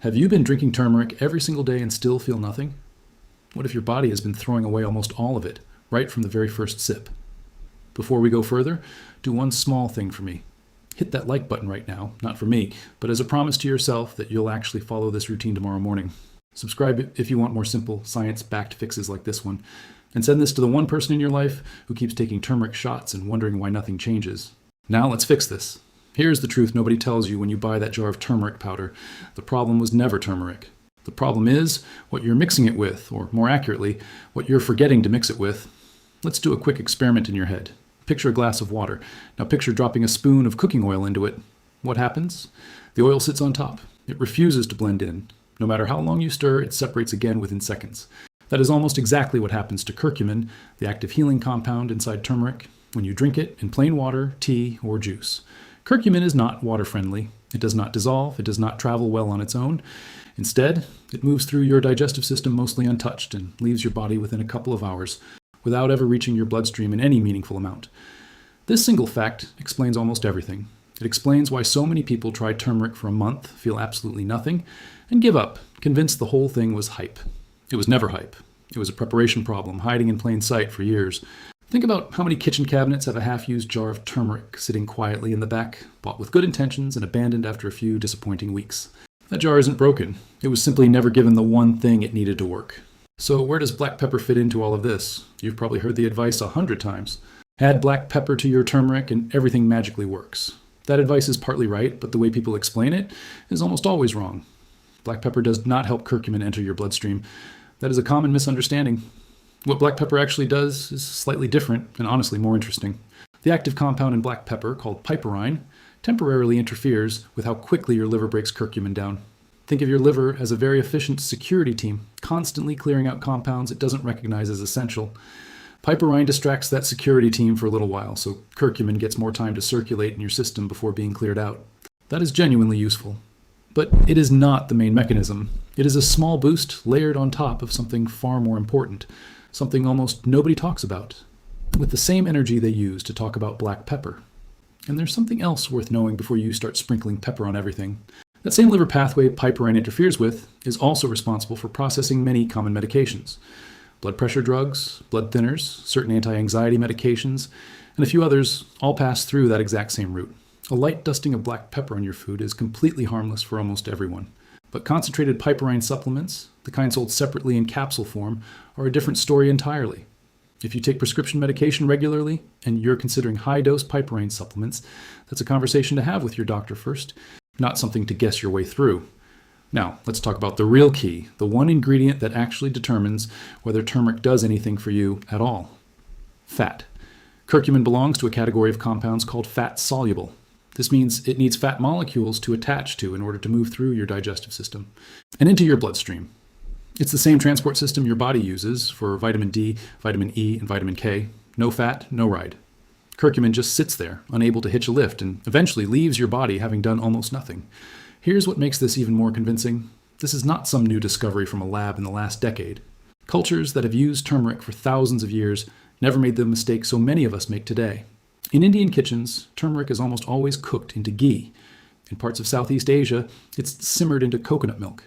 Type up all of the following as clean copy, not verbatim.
Have you been drinking turmeric every single day and still feel nothing? What if your body has been throwing away almost all of it, right from the very first sip? Before we go further, do one small thing for me. Hit that like button right now, not for me, but as a promise to yourself that you'll actually follow this routine tomorrow morning. Subscribe if you want more simple, science-backed fixes like this one. And send this to the one person in your life who keeps taking turmeric shots and wondering why nothing changes. Now let's fix this. Here's the truth nobody tells you when you buy that jar of turmeric powder. The problem was never turmeric. The problem is what you're mixing it with, or more accurately, what you're forgetting to mix it with. Let's do a quick experiment in your head. Picture a glass of water. Now picture dropping a spoon of cooking oil into it. What happens? The oil sits on top. It refuses to blend in. No matter how long you stir, it separates again within seconds. That is almost exactly what happens to curcumin, the active healing compound inside turmeric, when you drink it in plain water, tea, or juice. Curcumin is not water-friendly. It does not dissolve. It does not travel well on its own. Instead, it moves through your digestive system mostly untouched and leaves your body within a couple of hours, without ever reaching your bloodstream in any meaningful amount. This single fact explains almost everything. It explains why so many people try turmeric for a month, feel absolutely nothing, and give up, convinced the whole thing was hype. It was never hype. It was a preparation problem, hiding in plain sight for years. Think about how many kitchen cabinets have a half-used jar of turmeric sitting quietly in the back, bought with good intentions and abandoned after a few disappointing weeks. That jar isn't broken. It was simply never given the one thing it needed to work. So where does black pepper fit into all of this? You've probably heard the advice 100 times. Add black pepper to your turmeric and everything magically works. That advice is partly right, but the way people explain it is almost always wrong. Black pepper does not help curcumin enter your bloodstream. That is a common misunderstanding. What black pepper actually does is slightly different and honestly more interesting. The active compound in black pepper, called piperine, temporarily interferes with how quickly your liver breaks curcumin down. Think of your liver as a very efficient security team, constantly clearing out compounds it doesn't recognize as essential. Piperine distracts that security team for a little while, so curcumin gets more time to circulate in your system before being cleared out. That is genuinely useful. But it is not the main mechanism. It is a small boost layered on top of something far more important, something almost nobody talks about, with the same energy they use to talk about black pepper. And there's something else worth knowing before you start sprinkling pepper on everything. That same liver pathway piperine interferes with is also responsible for processing many common medications. Blood pressure drugs, blood thinners, certain anti-anxiety medications, and a few others all pass through that exact same route. A light dusting of black pepper on your food is completely harmless for almost everyone. But concentrated piperine supplements, the kind sold separately in capsule form, are a different story entirely. If you take prescription medication regularly and you're considering high-dose piperine supplements, that's a conversation to have with your doctor first, not something to guess your way through. Now, let's talk about the real key, the one ingredient that actually determines whether turmeric does anything for you at all. Fat. Curcumin belongs to a category of compounds called fat-soluble. This means it needs fat molecules to attach to in order to move through your digestive system and into your bloodstream. It's the same transport system your body uses for vitamin D, vitamin E, and vitamin K. No fat, no ride. Curcumin just sits there, unable to hitch a lift, and eventually leaves your body having done almost nothing. Here's what makes this even more convincing. This is not some new discovery from a lab in the last decade. Cultures that have used turmeric for thousands of years never made the mistake so many of us make today. In Indian kitchens, turmeric is almost always cooked into ghee. In parts of Southeast Asia, it's simmered into coconut milk.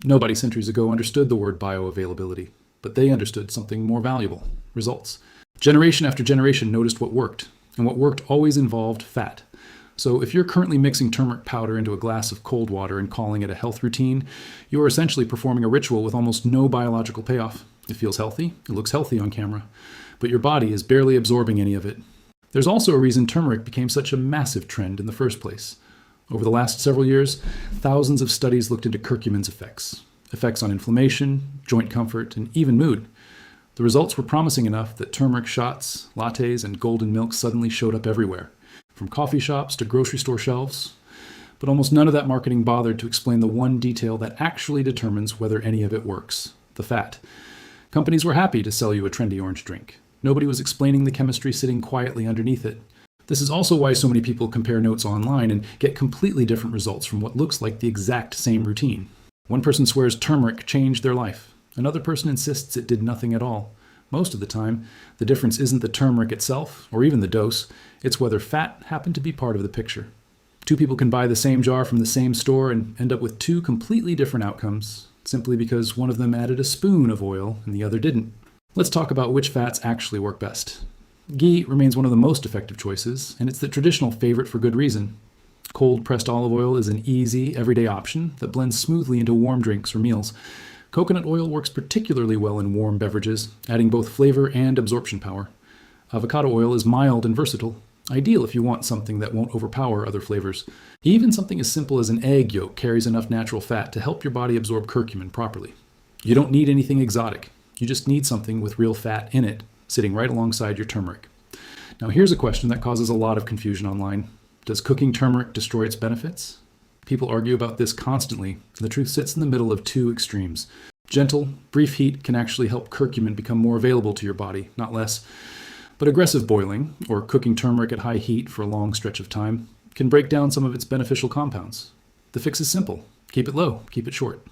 Nobody centuries ago understood the word bioavailability, but they understood something more valuable: results. Generation after generation noticed what worked, and what worked always involved fat. So if you're currently mixing turmeric powder into a glass of cold water and calling it a health routine, you are essentially performing a ritual with almost no biological payoff. It feels healthy, it looks healthy on camera, but your body is barely absorbing any of it. There's also a reason turmeric became such a massive trend in the first place. Over the last several years, thousands of studies looked into curcumin's effects on inflammation, joint comfort, and even mood. The results were promising enough that turmeric shots, lattes, and golden milk suddenly showed up everywhere, from coffee shops to grocery store shelves. But almost none of that marketing bothered to explain the one detail that actually determines whether any of it works: the fat. Companies were happy to sell you a trendy orange drink. Nobody was explaining the chemistry sitting quietly underneath it. This is also why so many people compare notes online and get completely different results from what looks like the exact same routine. One person swears turmeric changed their life. Another person insists it did nothing at all. Most of the time, the difference isn't the turmeric itself, or even the dose, it's whether fat happened to be part of the picture. Two people can buy the same jar from the same store and end up with two completely different outcomes, simply because one of them added a spoon of oil and the other didn't. Let's talk about which fats actually work best. Ghee remains one of the most effective choices, and it's the traditional favorite for good reason. Cold pressed olive oil is an easy, everyday option that blends smoothly into warm drinks or meals. Coconut oil works particularly well in warm beverages, adding both flavor and absorption power. Avocado oil is mild and versatile, ideal if you want something that won't overpower other flavors. Even something as simple as an egg yolk carries enough natural fat to help your body absorb curcumin properly. You don't need anything exotic. You just need something with real fat in it, sitting right alongside your turmeric. Now here's a question that causes a lot of confusion online. Does cooking turmeric destroy its benefits? People argue about this constantly, and the truth sits in the middle of two extremes. Gentle, brief heat can actually help curcumin become more available to your body, not less. But aggressive boiling, or cooking turmeric at high heat for a long stretch of time, can break down some of its beneficial compounds. The fix is simple. Keep it low, keep it short.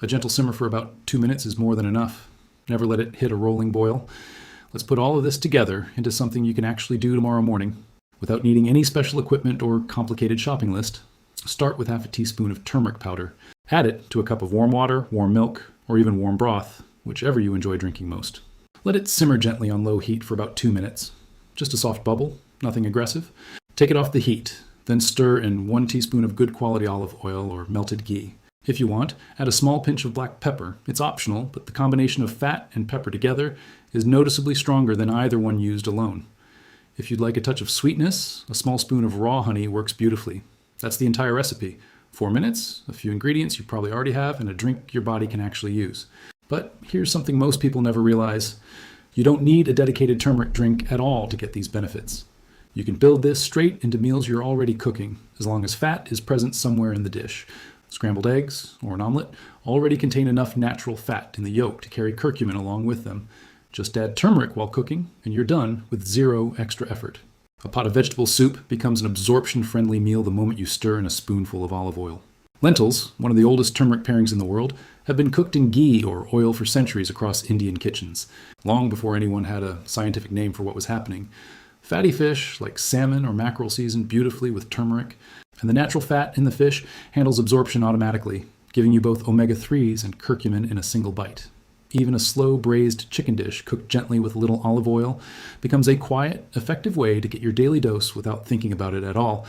A gentle simmer for about 2 minutes is more than enough. Never let it hit a rolling boil. Let's put all of this together into something you can actually do tomorrow morning without needing any special equipment or complicated shopping list. Start with half a teaspoon of turmeric powder. Add it to a cup of warm water, warm milk, or even warm broth, whichever you enjoy drinking most. Let it simmer gently on low heat for about 2 minutes. Just a soft bubble, nothing aggressive. Take it off the heat, then stir in 1 teaspoon of good quality olive oil or melted ghee. If you want, add a small pinch of black pepper. It's optional, but the combination of fat and pepper together is noticeably stronger than either one used alone. If you'd like a touch of sweetness, a small spoon of raw honey works beautifully. That's the entire recipe. 4 minutes, a few ingredients you probably already have, and a drink your body can actually use. But here's something most people never realize. You don't need a dedicated turmeric drink at all to get these benefits. You can build this straight into meals you're already cooking, as long as fat is present somewhere in the dish. Scrambled eggs, or an omelet, already contain enough natural fat in the yolk to carry curcumin along with them. Just add turmeric while cooking, and you're done with zero extra effort. A pot of vegetable soup becomes an absorption-friendly meal the moment you stir in a spoonful of olive oil. Lentils, one of the oldest turmeric pairings in the world, have been cooked in ghee or oil for centuries across Indian kitchens, long before anyone had a scientific name for what was happening. Fatty fish, like salmon or mackerel, season beautifully with turmeric, and the natural fat in the fish handles absorption automatically, giving you both omega-3s and curcumin in a single bite. Even a slow braised chicken dish cooked gently with a little olive oil becomes a quiet, effective way to get your daily dose without thinking about it at all.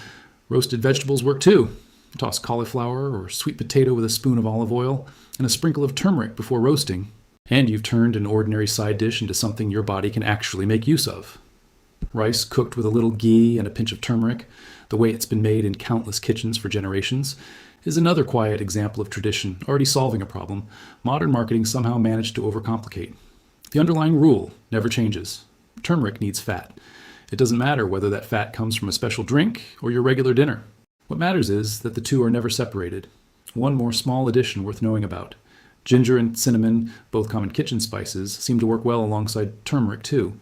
Roasted vegetables work too. Toss cauliflower or sweet potato with a spoon of olive oil and a sprinkle of turmeric before roasting, and you've turned an ordinary side dish into something your body can actually make use of. Rice cooked with a little ghee and a pinch of turmeric, the way it's been made in countless kitchens for generations, is another quiet example of tradition already solving a problem modern marketing somehow managed to overcomplicate. The underlying rule never changes. Turmeric needs fat. It doesn't matter whether that fat comes from a special drink or your regular dinner. What matters is that the two are never separated. One more small addition worth knowing about. Ginger and cinnamon, both common kitchen spices, seem to work well alongside turmeric too.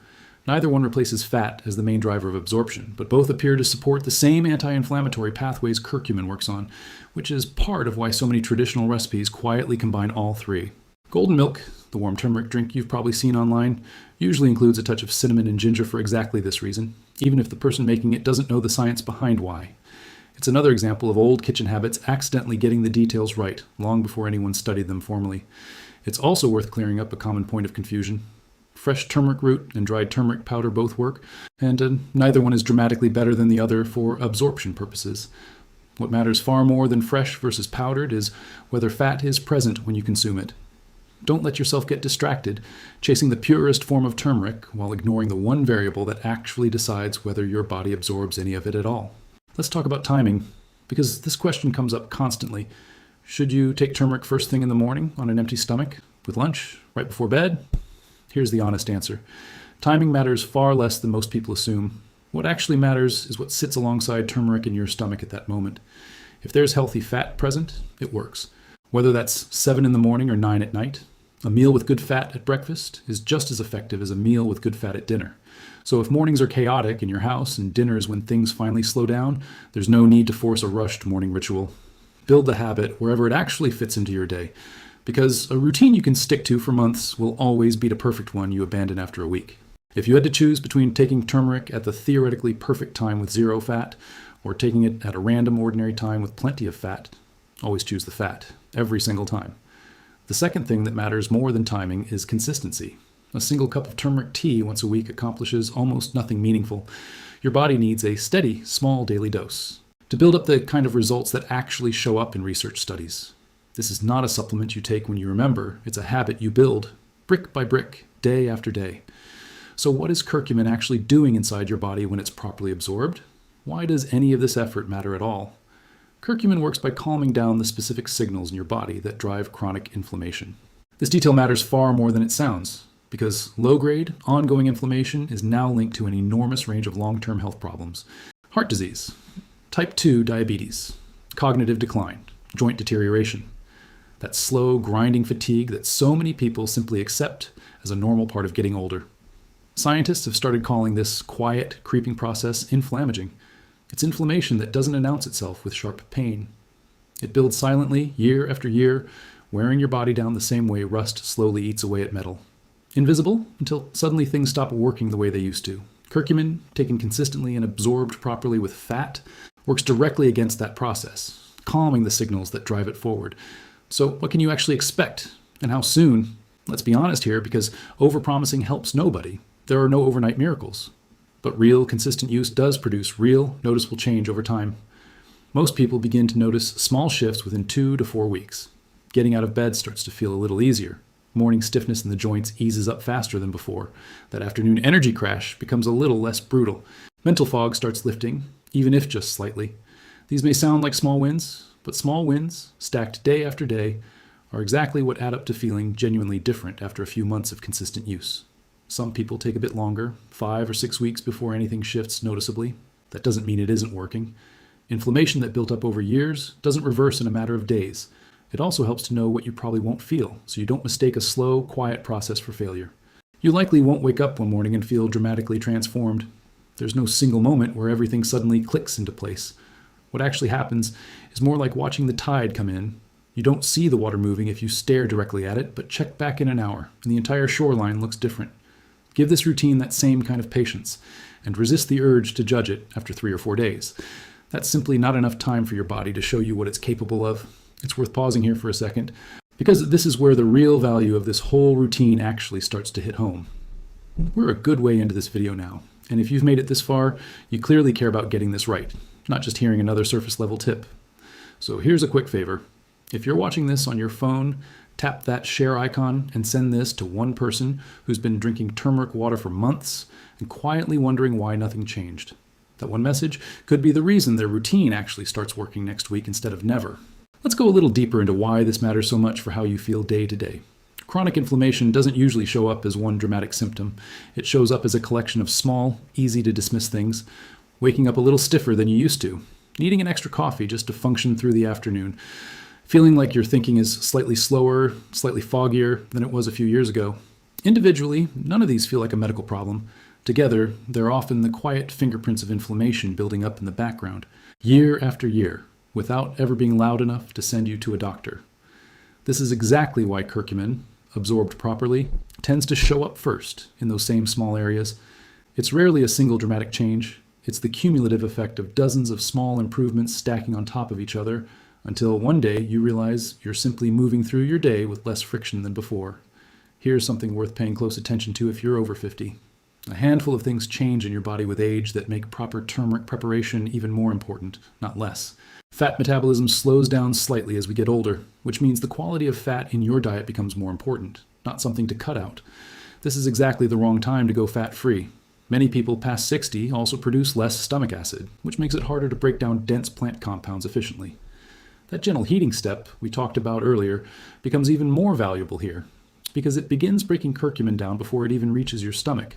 Neither one replaces fat as the main driver of absorption, but both appear to support the same anti-inflammatory pathways curcumin works on, which is part of why so many traditional recipes quietly combine all three. Golden milk, the warm turmeric drink you've probably seen online, usually includes a touch of cinnamon and ginger for exactly this reason, even if the person making it doesn't know the science behind why. It's another example of old kitchen habits accidentally getting the details right, long before anyone studied them formally. It's also worth clearing up a common point of confusion. Fresh turmeric root and dried turmeric powder both work, and neither one is dramatically better than the other for absorption purposes. What matters far more than fresh versus powdered is whether fat is present when you consume it. Don't let yourself get distracted, chasing the purest form of turmeric while ignoring the one variable that actually decides whether your body absorbs any of it at all. Let's talk about timing, because this question comes up constantly. Should you take turmeric first thing in the morning on an empty stomach, with lunch, right before bed? Here's the honest answer. Timing matters far less than most people assume. What actually matters is what sits alongside turmeric in your stomach at that moment. If there's healthy fat present, it works. Whether that's 7 in the morning or 9 at night, a meal with good fat at breakfast is just as effective as a meal with good fat at dinner. So if mornings are chaotic in your house and dinner is when things finally slow down, there's no need to force a rushed morning ritual. Build the habit wherever it actually fits into your day, because a routine you can stick to for months will always beat a perfect one you abandon after a week. If you had to choose between taking turmeric at the theoretically perfect time with zero fat, or taking it at a random ordinary time with plenty of fat, always choose the fat, every single time. The second thing that matters more than timing is consistency. A single cup of turmeric tea once a week accomplishes almost nothing meaningful. Your body needs a steady, small daily dose to build up the kind of results that actually show up in research studies. This is not a supplement you take when you remember. It's a habit you build, brick by brick, day after day. So what is curcumin actually doing inside your body when it's properly absorbed? Why does any of this effort matter at all? Curcumin works by calming down the specific signals in your body that drive chronic inflammation. This detail matters far more than it sounds, because low-grade, ongoing inflammation is now linked to an enormous range of long-term health problems. Heart disease, type 2 diabetes, cognitive decline, joint deterioration, that slow, grinding fatigue that so many people simply accept as a normal part of getting older. Scientists have started calling this quiet, creeping process inflammaging. It's inflammation that doesn't announce itself with sharp pain. It builds silently, year after year, wearing your body down the same way rust slowly eats away at metal. Invisible until suddenly things stop working the way they used to. Curcumin, taken consistently and absorbed properly with fat, works directly against that process, calming the signals that drive it forward. So what can you actually expect? And how soon? Let's be honest here, because overpromising helps nobody. There are no overnight miracles. But real, consistent use does produce real, noticeable change over time. Most people begin to notice small shifts within 2 to 4 weeks. Getting out of bed starts to feel a little easier. Morning stiffness in the joints eases up faster than before. That afternoon energy crash becomes a little less brutal. Mental fog starts lifting, even if just slightly. These may sound like small wins, but small wins, stacked day after day, are exactly what add up to feeling genuinely different after a few months of consistent use. Some people take a bit longer, 5 or 6 weeks before anything shifts noticeably. That doesn't mean it isn't working. Inflammation that built up over years doesn't reverse in a matter of days. It also helps to know what you probably won't feel, so you don't mistake a slow, quiet process for failure. You likely won't wake up one morning and feel dramatically transformed. There's no single moment where everything suddenly clicks into place. What actually happens is more like watching the tide come in. You don't see the water moving if you stare directly at it, but check back in an hour, and the entire shoreline looks different. Give this routine that same kind of patience, and resist the urge to judge it after 3 or 4 days. That's simply not enough time for your body to show you what it's capable of. It's worth pausing here for a second, because this is where the real value of this whole routine actually starts to hit home. We're a good way into this video now, and if you've made it this far, you clearly care about getting this right, not just hearing another surface level tip. So here's a quick favor. If you're watching this on your phone, tap that share icon and send this to one person who's been drinking turmeric water for months and quietly wondering why nothing changed. That one message could be the reason their routine actually starts working next week instead of never. Let's go a little deeper into why this matters so much for how you feel day to day. Chronic inflammation doesn't usually show up as one dramatic symptom. It shows up as a collection of small, easy to dismiss things. Waking up a little stiffer than you used to, needing an extra coffee just to function through the afternoon, feeling like your thinking is slightly slower, slightly foggier than it was a few years ago. Individually, none of these feel like a medical problem. Together, they're often the quiet fingerprints of inflammation building up in the background, year after year, without ever being loud enough to send you to a doctor. This is exactly why curcumin, absorbed properly, tends to show up first in those same small areas. It's rarely a single dramatic change. It's the cumulative effect of dozens of small improvements stacking on top of each other, until one day you realize you're simply moving through your day with less friction than before. Here's something worth paying close attention to if you're over 50. A handful of things change in your body with age that make proper turmeric preparation even more important, not less. Fat metabolism slows down slightly as we get older, which means the quality of fat in your diet becomes more important, not something to cut out. This is exactly the wrong time to go fat-free. Many people past 60 also produce less stomach acid, which makes it harder to break down dense plant compounds efficiently. That gentle heating step we talked about earlier becomes even more valuable here, because it begins breaking curcumin down before it even reaches your stomach.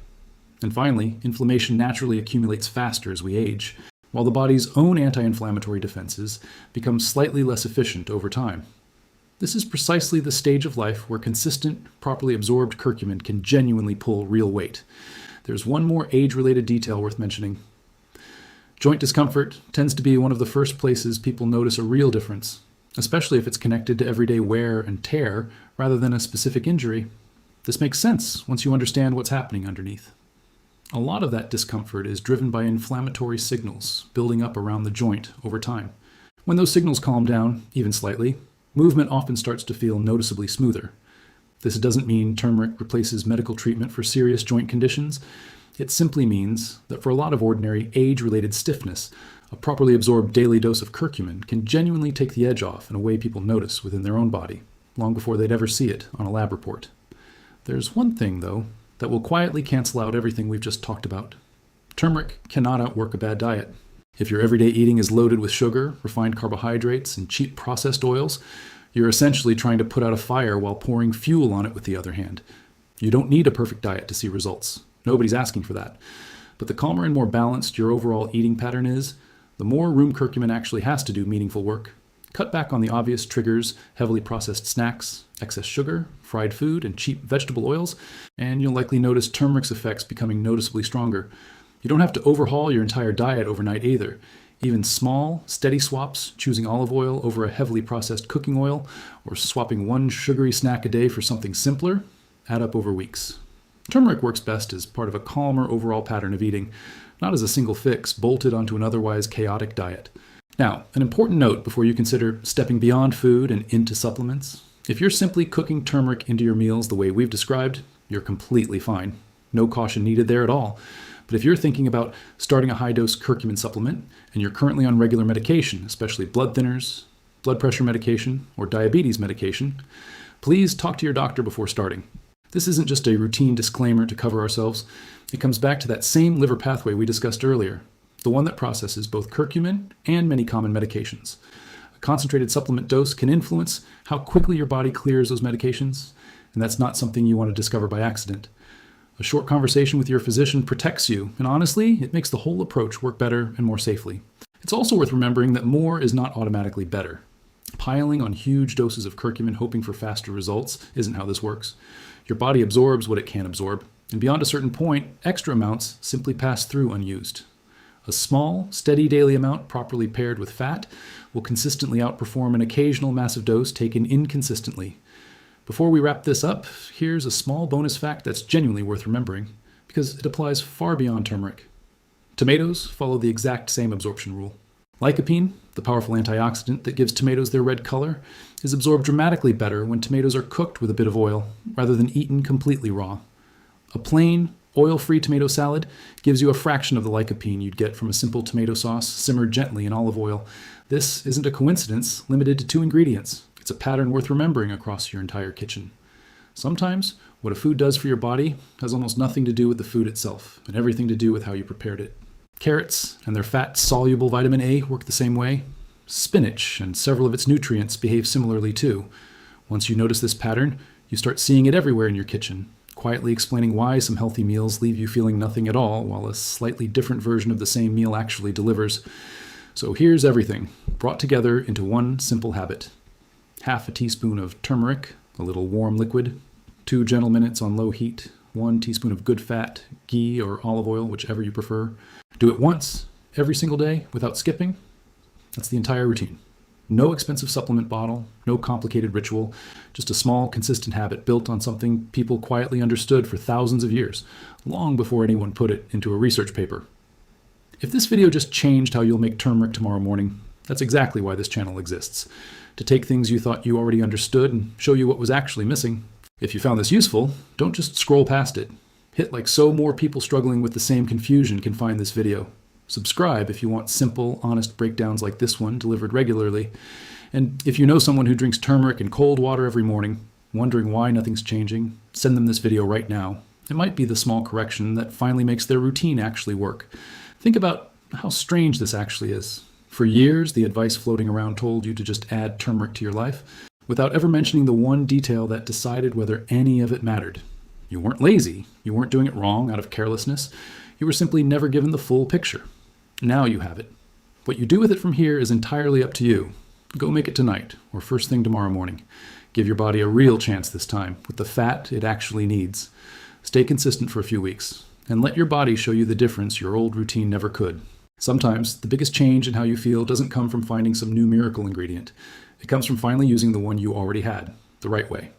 And finally, inflammation naturally accumulates faster as we age, while the body's own anti-inflammatory defenses become slightly less efficient over time. This is precisely the stage of life where consistent, properly absorbed curcumin can genuinely pull real weight. There's one more age-related detail worth mentioning. Joint discomfort tends to be one of the first places people notice a real difference, especially if it's connected to everyday wear and tear rather than a specific injury. This makes sense once you understand what's happening underneath. A lot of that discomfort is driven by inflammatory signals building up around the joint over time. When those signals calm down, even slightly, movement often starts to feel noticeably smoother. This doesn't mean turmeric replaces medical treatment for serious joint conditions. It simply means that for a lot of ordinary age-related stiffness, a properly absorbed daily dose of curcumin can genuinely take the edge off in a way people notice within their own body, long before they'd ever see it on a lab report. There's one thing, though, that will quietly cancel out everything we've just talked about. Turmeric cannot outwork a bad diet. If your everyday eating is loaded with sugar, refined carbohydrates, and cheap processed oils, you're essentially trying to put out a fire while pouring fuel on it with the other hand. You don't need a perfect diet to see results. Nobody's asking for that. But the calmer and more balanced your overall eating pattern is, the more room curcumin actually has to do meaningful work. Cut back on the obvious triggers, heavily processed snacks, excess sugar, fried food, and cheap vegetable oils, and you'll likely notice turmeric's effects becoming noticeably stronger. You don't have to overhaul your entire diet overnight either. Even small, steady swaps, choosing olive oil over a heavily processed cooking oil, or swapping one sugary snack a day for something simpler, add up over weeks. Turmeric works best as part of a calmer overall pattern of eating, not as a single fix bolted onto an otherwise chaotic diet. Now, an important note before you consider stepping beyond food and into supplements. If you're simply cooking turmeric into your meals the way we've described, you're completely fine. No caution needed there at all. But if you're thinking about starting a high-dose curcumin supplement and you're currently on regular medication, especially blood thinners, blood pressure medication, or diabetes medication, please talk to your doctor before starting. This isn't just a routine disclaimer to cover ourselves. It comes back to that same liver pathway we discussed earlier, the one that processes both curcumin and many common medications. A concentrated supplement dose can influence how quickly your body clears those medications, and that's not something you want to discover by accident. A short conversation with your physician protects you, and honestly, it makes the whole approach work better and more safely. It's also worth remembering that more is not automatically better. Piling on huge doses of curcumin hoping for faster results isn't how this works. Your body absorbs what it can absorb, and beyond a certain point, extra amounts simply pass through unused. A small, steady daily amount properly paired with fat will consistently outperform an occasional massive dose taken inconsistently. Before we wrap this up, here's a small bonus fact that's genuinely worth remembering, because it applies far beyond turmeric. Tomatoes follow the exact same absorption rule. Lycopene, the powerful antioxidant that gives tomatoes their red color, is absorbed dramatically better when tomatoes are cooked with a bit of oil, rather than eaten completely raw. A plain, oil-free tomato salad gives you a fraction of the lycopene you'd get from a simple tomato sauce simmered gently in olive oil. This isn't a coincidence limited to 2 ingredients. It's a pattern worth remembering across your entire kitchen. Sometimes, what a food does for your body has almost nothing to do with the food itself, and everything to do with how you prepared it. Carrots and their fat-soluble vitamin A work the same way. Spinach and several of its nutrients behave similarly too. Once you notice this pattern, you start seeing it everywhere in your kitchen, quietly explaining why some healthy meals leave you feeling nothing at all, while a slightly different version of the same meal actually delivers. So here's everything, brought together into one simple habit. Half a teaspoon of turmeric, a little warm liquid, 2 gentle minutes on low heat, 1 teaspoon of good fat, ghee or olive oil, whichever you prefer. Do it once, every single day, without skipping. That's the entire routine. No expensive supplement bottle, no complicated ritual, just a small, consistent habit built on something people quietly understood for thousands of years, long before anyone put it into a research paper. If this video just changed how you'll make turmeric tomorrow morning, that's exactly why this channel exists. To take things you thought you already understood and show you what was actually missing. If you found this useful, don't just scroll past it. Hit like so more people struggling with the same confusion can find this video. Subscribe if you want simple, honest breakdowns like this one delivered regularly. And if you know someone who drinks turmeric in cold water every morning, wondering why nothing's changing, send them this video right now. It might be the small correction that finally makes their routine actually work. Think about how strange this actually is. For years, the advice floating around told you to just add turmeric to your life, without ever mentioning the one detail that decided whether any of it mattered. You weren't lazy. You weren't doing it wrong out of carelessness. You were simply never given the full picture. Now you have it. What you do with it from here is entirely up to you. Go make it tonight, or first thing tomorrow morning. Give your body a real chance this time, with the fat it actually needs. Stay consistent for a few weeks, and let your body show you the difference your old routine never could. Sometimes, the biggest change in how you feel doesn't come from finding some new miracle ingredient. It comes from finally using the one you already had, the right way.